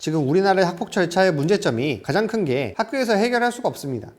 지금 우리나라의 학폭 절차의 문제점이 가장 큰 게 학교에서 해결할 수가 없습니다.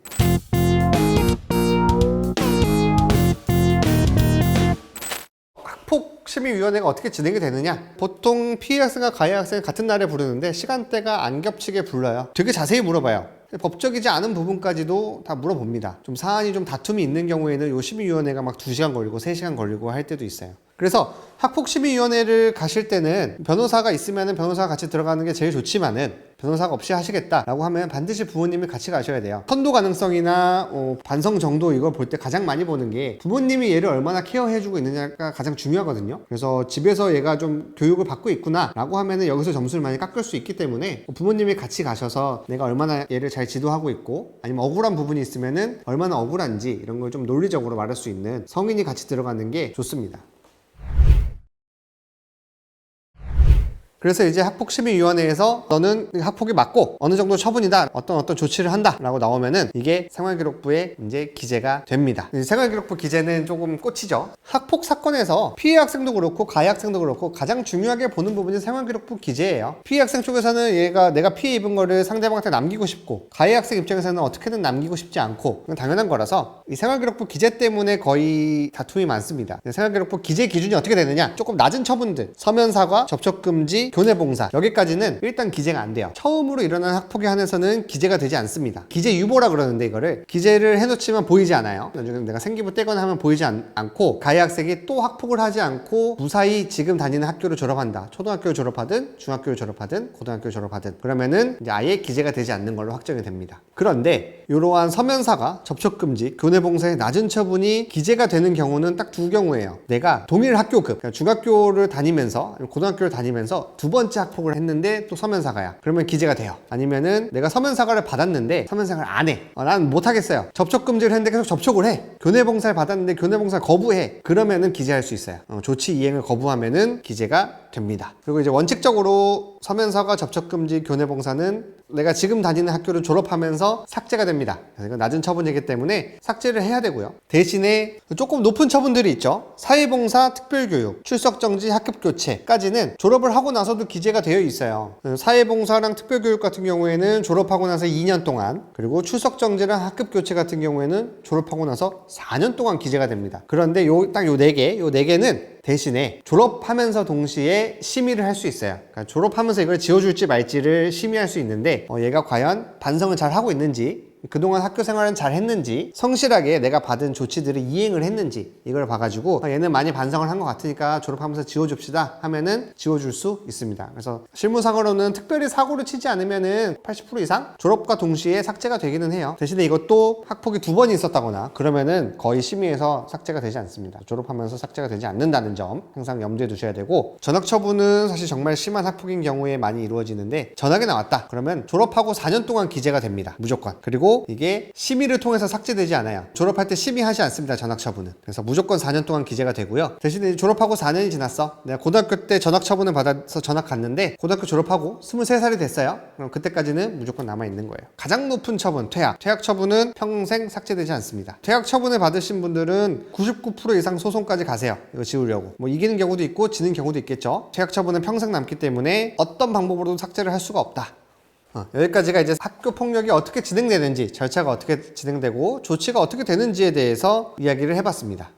학폭심의위원회가 어떻게 진행이 되느냐? 보통 피해 학생과 가해 학생을 같은 날에 부르는데 시간대가 안 겹치게 불러요. 되게 자세히 물어봐요. 법적이지 않은 부분까지도 다 물어봅니다. 좀 사안이 좀 다툼이 있는 경우에는 요 심의위원회가 막 2시간 걸리고 3시간 걸리고 할 때도 있어요. 그래서 학폭심의위원회를 가실 때는 변호사가 있으면 변호사가 같이 들어가는 게 제일 좋지만은 변호사가 없이 하시겠다라고 하면 반드시 부모님이 같이 가셔야 돼요. 선도 가능성이나 반성 정도 이걸 볼 때 가장 많이 보는 게 부모님이 얘를 얼마나 케어해주고 있느냐가 가장 중요하거든요. 그래서 집에서 얘가 좀 교육을 받고 있구나 라고 하면은 여기서 점수를 많이 깎을 수 있기 때문에 부모님이 같이 가셔서 내가 얼마나 얘를 잘 지도하고 있고 아니면 억울한 부분이 있으면은 얼마나 억울한지 이런 걸 좀 논리적으로 말할 수 있는 성인이 같이 들어가는 게 좋습니다. 그래서 이제 학폭심의위원회에서 너는 학폭이 맞고 어느 정도 처분이다, 어떤 조치를 한다 라고 나오면은 이게 생활기록부에 이제 기재가 됩니다. 생활기록부 기재는 조금 꽂히죠. 학폭 사건에서 피해 학생도 그렇고 가해 학생도 그렇고 가장 중요하게 보는 부분이 생활기록부 기재예요. 피해 학생 쪽에서는 얘가 내가 피해 입은 거를 상대방한테 남기고 싶고, 가해 학생 입장에서는 어떻게든 남기고 싶지 않고, 그건 당연한 거라서 이 생활기록부 기재 때문에 거의 다툼이 많습니다. 생활기록부 기재 기준이 어떻게 되느냐? 조금 낮은 처분들, 서면사과, 접촉금지, 교내봉사, 여기까지는 일단 기재가 안 돼요. 처음으로 일어난 학폭에 한해서는 기재가 되지 않습니다. 기재 유보라 그러는데 이거를 기재를 해놓지만 보이지 않아요. 나중에 내가 생기부 떼거나 하면 보이지 않고, 가해 학생이 또 학폭을 하지 않고 무사히 지금 다니는 학교를 졸업한다. 초등학교를 졸업하든 중학교를 졸업하든 고등학교를 졸업하든 그러면은 이제 아예 기재가 되지 않는 걸로 확정이 됩니다. 그런데 이러한 서면사과, 접촉금지, 교내봉사의 낮은 처분이 기재가 되는 경우는 딱 두 경우예요. 내가 동일 학교급, 그러니까 중학교를 다니면서 고등학교를 다니면서 두 번째 학폭을 했는데 또 서면사과야. 그러면 기재가 돼요. 아니면은 내가 서면사과를 받았는데 서면사과를 안 해. 난 못하겠어요. 접촉금지를 했는데 계속 접촉을 해. 교내봉사를 받았는데 교내봉사를 거부해. 그러면은 기재할 수 있어요. 조치 이행을 거부하면은 기재가 됩니다. 그리고 이제 원칙적으로 서면사과, 접촉금지, 교내봉사는 내가 지금 다니는 학교를 졸업하면서 삭제가 됩니다. 그래서 이건 낮은 처분이기 때문에 삭제를 해야 되고요. 대신에 조금 높은 처분들이 있죠. 사회봉사, 특별교육, 출석정지, 학급교체까지는 졸업을 하고 나서도 기재가 되어 있어요. 사회봉사랑 특별교육 같은 경우에는 졸업하고 나서 2년 동안, 그리고 출석정지랑 학급교체 같은 경우에는 졸업하고 나서 4년 동안 기재가 됩니다. 그런데 딱 요 4개는 대신에 졸업하면서 동시에 심의를 할 수 있어요. 그러니까 졸업하면서 이걸 지워줄지 말지를 심의할 수 있는데 얘가 과연 반성을 잘 하고 있는지, 그동안 학교 생활은 잘 했는지, 성실하게 내가 받은 조치들을 이행을 했는지 이걸 봐가지고 얘는 많이 반성을 한 것 같으니까 졸업하면서 지워줍시다 하면은 지워줄 수 있습니다. 그래서 실무상으로는 특별히 사고를 치지 않으면은 80% 이상 졸업과 동시에 삭제가 되기는 해요. 대신에 이것도 학폭이 2번 있었다거나 그러면은 거의 심의에서 삭제가 되지 않습니다. 졸업하면서 삭제가 되지 않는다는 점 항상 염두에 두셔야 되고, 전학처분은 사실 정말 심한 학폭인 경우에 많이 이루어지는데 전학이 나왔다 그러면 졸업하고 4년 동안 기재가 됩니다. 무조건. 그리고 이게 심의를 통해서 삭제되지 않아요. 졸업할 때 심의하지 않습니다. 전학처분은. 그래서 무조건 4년 동안 기재가 되고요. 대신에 졸업하고 4년이 지났어. 내가 고등학교 때 전학처분을 받아서 전학 갔는데 고등학교 졸업하고 23살이 됐어요. 그럼 그때까지는 무조건 남아있는 거예요. 가장 높은 처분, 퇴학. 퇴학 처분은 평생 삭제되지 않습니다. 퇴학 처분을 받으신 분들은 99% 이상 소송까지 가세요. 이거 지우려고. 뭐 이기는 경우도 있고 지는 경우도 있겠죠. 퇴학 처분은 평생 남기 때문에 어떤 방법으로도 삭제를 할 수가 없다. 여기까지가 이제 학교 폭력이 어떻게 진행되는지, 절차가 어떻게 진행되고 조치가 어떻게 되는지에 대해서 이야기를 해봤습니다.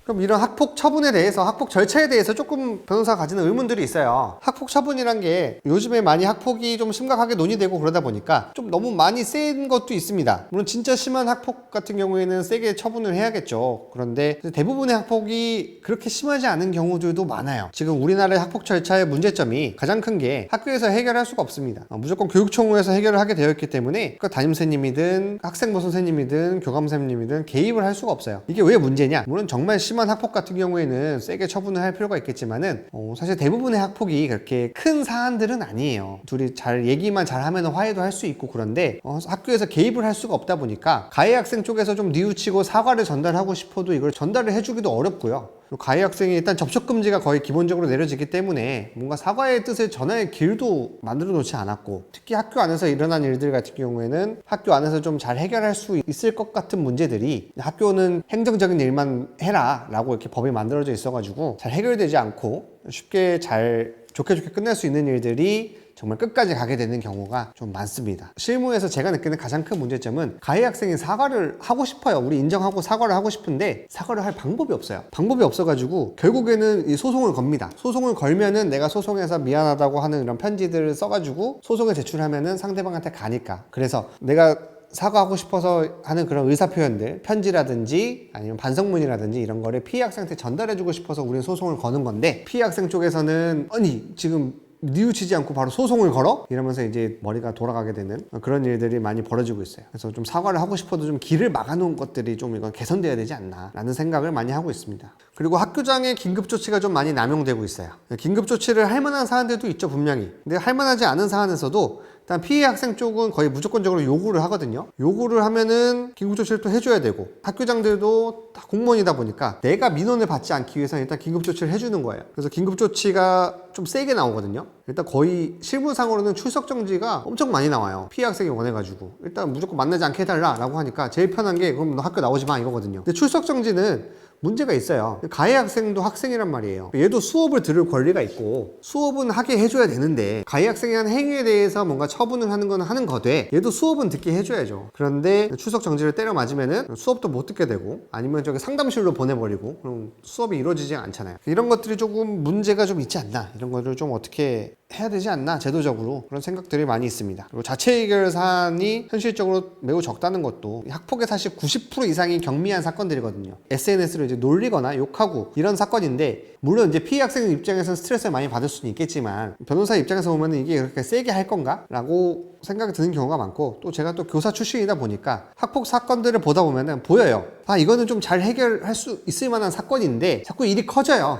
그럼 이런 학폭 처분에 대해서, 학폭 절차에 대해서 조금 변호사가 가지는 의문들이 있어요. 학폭 처분이란 게 요즘에 많이 학폭이 좀 심각하게 논의되고 그러다 보니까 좀 너무 많이 센 것도 있습니다. 물론 진짜 심한 학폭 같은 경우에는 세게 처분을 해야겠죠. 그런데 대부분의 학폭이 그렇게 심하지 않은 경우들도 많아요. 지금 우리나라의 학폭 절차의 문제점이 가장 큰 게 학교에서 해결할 수가 없습니다. 무조건 교육청에서 해결을 하게 되어 있기 때문에 담임선생님이든 학생부 선생님이든 교감선생님이든 개입을 할 수가 없어요. 이게 왜 문제냐? 물론 정말 심한 학폭 같은 경우에는 세게 처분을 할 필요가 있겠지만은 사실 대부분의 학폭이 그렇게 큰 사안들은 아니에요. 둘이 잘 얘기만 잘하면 화해도 할 수 있고, 그런데 학교에서 개입을 할 수가 없다 보니까 가해 학생 쪽에서 좀 뉘우치고 사과를 전달하고 싶어도 이걸 전달을 해주기도 어렵고요. 가해 학생이 일단 접촉금지가 거의 기본적으로 내려지기 때문에 뭔가 사과의 뜻을 전할 길도 만들어 놓지 않았고, 특히 학교 안에서 일어난 일들 같은 경우에는 학교 안에서 좀 잘 해결할 수 있을 것 같은 문제들이 학교는 행정적인 일만 해라 라고 이렇게 법이 만들어져 있어가지고 잘 해결되지 않고 쉽게 잘 좋게 끝낼 수 있는 일들이 정말 끝까지 가게 되는 경우가 좀 많습니다. 실무에서 제가 느끼는 가장 큰 문제점은 가해 학생이 사과를 하고 싶어요. 우리 인정하고 사과를 하고 싶은데 사과를 할 방법이 없어요. 방법이 없어가지고 결국에는 이 소송을 겁니다. 소송을 걸면은 내가 소송해서 미안하다고 하는 이런 편지들을 써가지고 소송을 제출하면은 상대방한테 가니까. 그래서 내가 사과하고 싶어서 하는 그런 의사표현들, 편지라든지 아니면 반성문이라든지 이런 거를 피해 학생한테 전달해주고 싶어서 우리는 소송을 거는 건데, 피해 학생 쪽에서는 아니 지금 뉘우치지 않고 바로 소송을 걸어? 이러면서 이제 머리가 돌아가게 되는 그런 일들이 많이 벌어지고 있어요. 그래서 좀 사과를 하고 싶어도 좀 길을 막아놓은 것들이 좀 이건 개선돼야 되지 않나 라는 생각을 많이 하고 있습니다. 그리고 학교장의 긴급조치가 좀 많이 남용되고 있어요. 긴급조치를 할 만한 사안들도 있죠, 분명히. 근데 할 만하지 않은 사안에서도 일단 피해 학생 쪽은 거의 무조건적으로 요구를 하거든요. 요구를 하면은 긴급조치를 또 해줘야 되고, 학교장들도 다 공무원이다 보니까 내가 민원을 받지 않기 위해서는 일단 긴급조치를 해주는 거예요. 그래서 긴급조치가 좀 세게 나오거든요. 일단 거의 실무상으로는 출석정지가 엄청 많이 나와요. 피해 학생이 원해가지고 일단 무조건 만나지 않게 해달라 라고 하니까 제일 편한 게 그럼 너 학교 나오지 마 이거거든요. 근데 출석정지는 문제가 있어요. 가해 학생도 학생이란 말이에요. 얘도 수업을 들을 권리가 있고 수업은 하게 해줘야 되는데, 가해 학생이 한 행위에 대해서 뭔가 처분을 하는 건 하는 거되 얘도 수업은 듣게 해줘야죠. 그런데 출석 정지를 때려 맞으면은 수업도 못 듣게 되고, 아니면 저기 상담실로 보내버리고, 그럼 수업이 이루어지지 않잖아요. 이런 것들이 조금 문제가 좀 있지 않나, 이런 거를 좀 어떻게 해야 되지 않나, 제도적으로 그런 생각들이 많이 있습니다. 그리고 자체 해결 사안이 현실적으로 매우 적다는 것도, 학폭의 사실 90% 이상이 경미한 사건들이거든요. SNS로 이제 놀리거나 욕하고 이런 사건인데, 물론 이제 피해 학생 입장에서는 스트레스를 많이 받을 수는 있겠지만 변호사 입장에서 보면 이게 그렇게 세게 할 건가? 라고 생각이 드는 경우가 많고, 또 제가 또 교사 출신이다 보니까 학폭 사건들을 보다 보면은 보여요. 아, 이거는 좀 잘 해결할 수 있을 만한 사건인데 자꾸 일이 커져요.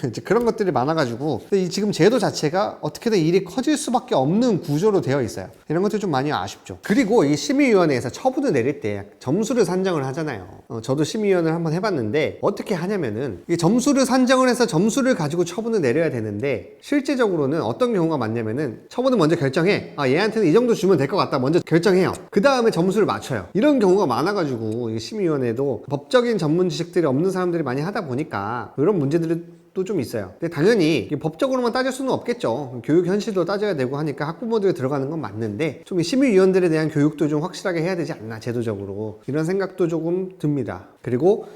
이제 그런 것들이 많아가지고, 근데 지금 제도 자체가 어떻게든 일이 커질 수밖에 없는 구조로 되어 있어요. 이런 것들이 좀 많이 아쉽죠. 그리고 이 심의위원회에서 처분을 내릴 때 점수를 산정을 하잖아요. 저도 심의위원을 한번 해봤는데 어떻게 하냐면은, 이 점수를 산정을 해서 점수를 가지고 처분을 내려야 되는데, 실제적으로는 어떤 경우가 많냐면은 처분을 먼저 결정해. 아, 얘한테는 이 정도 주면 될 것 같다 먼저 결정해요. 그 다음에 점수를 맞춰요. 이런 경우가 많아가지고 심의위원회도 법적인 전문 지식들이 없는 사람들이 많이 하다 보니까 그런 문제들이 또 좀 있어요. 근데 당연히 법적으로만 따질 수는 없겠죠. 교육 현실도 따져야 되고 하니까 학부모들이 들어가는 건 맞는데, 좀 심의위원들에 대한 교육도 좀 확실하게 해야 되지 않나, 제도적으로. 이런 생각도 조금 듭니다. 그리고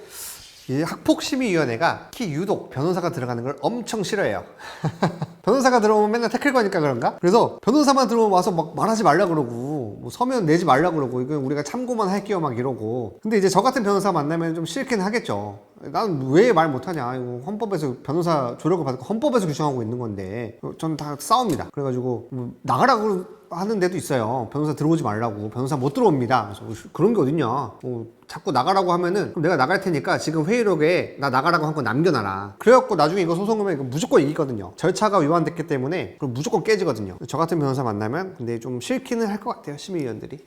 이 학폭심의위원회가 특히 유독 변호사가 들어가는 걸 엄청 싫어해요. 변호사가 들어오면 맨날 태클 거니까 그런가? 그래서 변호사만 들어오면 와서 막 말하지 말라 그러고, 뭐 서면 내지 말라 그러고, 이건 우리가 참고만 할게요 막 이러고. 근데 이제 저 같은 변호사 만나면 좀 싫긴 하겠죠. 난 왜 말 못하냐, 이거 헌법에서 변호사 조력을 받고 헌법에서 규정하고 있는 건데. 저는 다 싸웁니다. 그래가지고 나가라고 하는 데도 있어요. 변호사 들어오지 말라고. 변호사 못 들어옵니다. 그래서 그런 게 어딨냐. 자꾸 나가라고 하면은 그럼 내가 나갈 테니까 지금 회의록에 나 나가라고 한 거 남겨놔라. 그래갖고 나중에 이거 소송하면 이거 무조건 이기거든요. 절차가 위반됐기 때문에 그럼 무조건 깨지거든요. 저 같은 변호사 만나면 근데 좀 싫기는 할 것 같아요, 심의위원들이.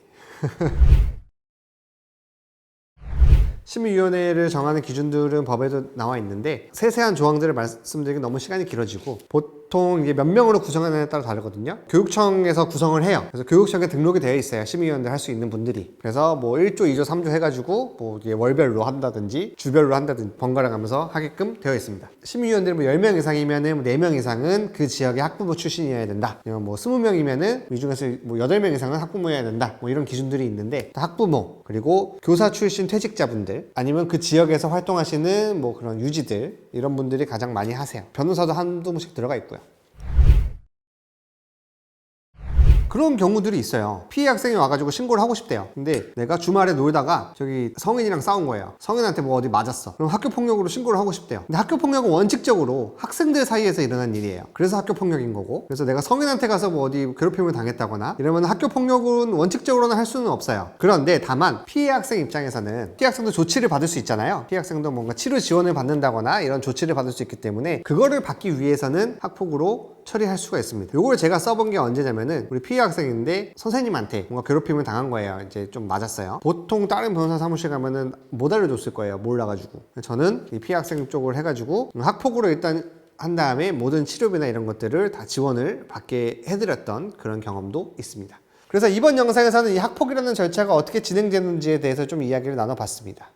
심의위원회를 정하는 기준들은 법에도 나와 있는데, 세세한 조항들을 말씀드리기 너무 시간이 길어지고, 보통 이게 몇 명으로 구성하느냐에 따라 다르거든요. 교육청에서 구성을 해요. 그래서 교육청에 등록이 되어 있어요, 심의위원들 할 수 있는 분들이. 그래서 뭐 1조, 2조, 3조 해가지고 뭐 이게 월별로 한다든지 주별로 한다든지 번갈아 가면서 하게끔 되어 있습니다. 심의위원들이 뭐 10명 이상이면은 4명 이상은 그 지역의 학부모 출신이어야 된다. 아니면 뭐 20명이면은 이 중에서 뭐 8명 이상은 학부모여야 된다. 뭐 이런 기준들이 있는데, 학부모, 그리고 교사 출신 퇴직자분들, 아니면 그 지역에서 활동하시는 뭐 그런 유지들, 이런 분들이 가장 많이 하세요. 변호사도 한두 분씩 들어가 있고요. 그런 경우들이 있어요. 피해 학생이 와가지고 신고를 하고 싶대요. 근데 내가 주말에 놀다가 저기 성인이랑 싸운 거예요. 성인한테 뭐 어디 맞았어. 그럼 학교폭력으로 신고를 하고 싶대요. 근데 학교폭력은 원칙적으로 학생들 사이에서 일어난 일이에요. 그래서 학교폭력인 거고, 그래서 내가 성인한테 가서 뭐 어디 괴롭힘을 당했다거나 이러면 학교폭력은 원칙적으로는 할 수는 없어요. 그런데 다만 피해 학생 입장에서는, 피해 학생도 조치를 받을 수 있잖아요. 피해 학생도 뭔가 치료 지원을 받는다거나 이런 조치를 받을 수 있기 때문에 그거를 받기 위해서는 학폭으로 처리할 수가 있습니다. 요걸 제가 써본 게 언제냐면은, 우리 피해 학생인데 선생님한테 뭔가 괴롭힘을 당한 거예요. 이제 좀 맞았어요. 보통 다른 변호사 사무실 가면은 못 알려줬을 거예요, 몰라가지고. 저는 이 피해 학생 쪽을 해가지고 학폭으로 일단 한 다음에 모든 치료비나 이런 것들을 다 지원을 받게 해드렸던 그런 경험도 있습니다. 그래서 이번 영상에서는 이 학폭이라는 절차가 어떻게 진행되는지에 대해서 좀 이야기를 나눠봤습니다.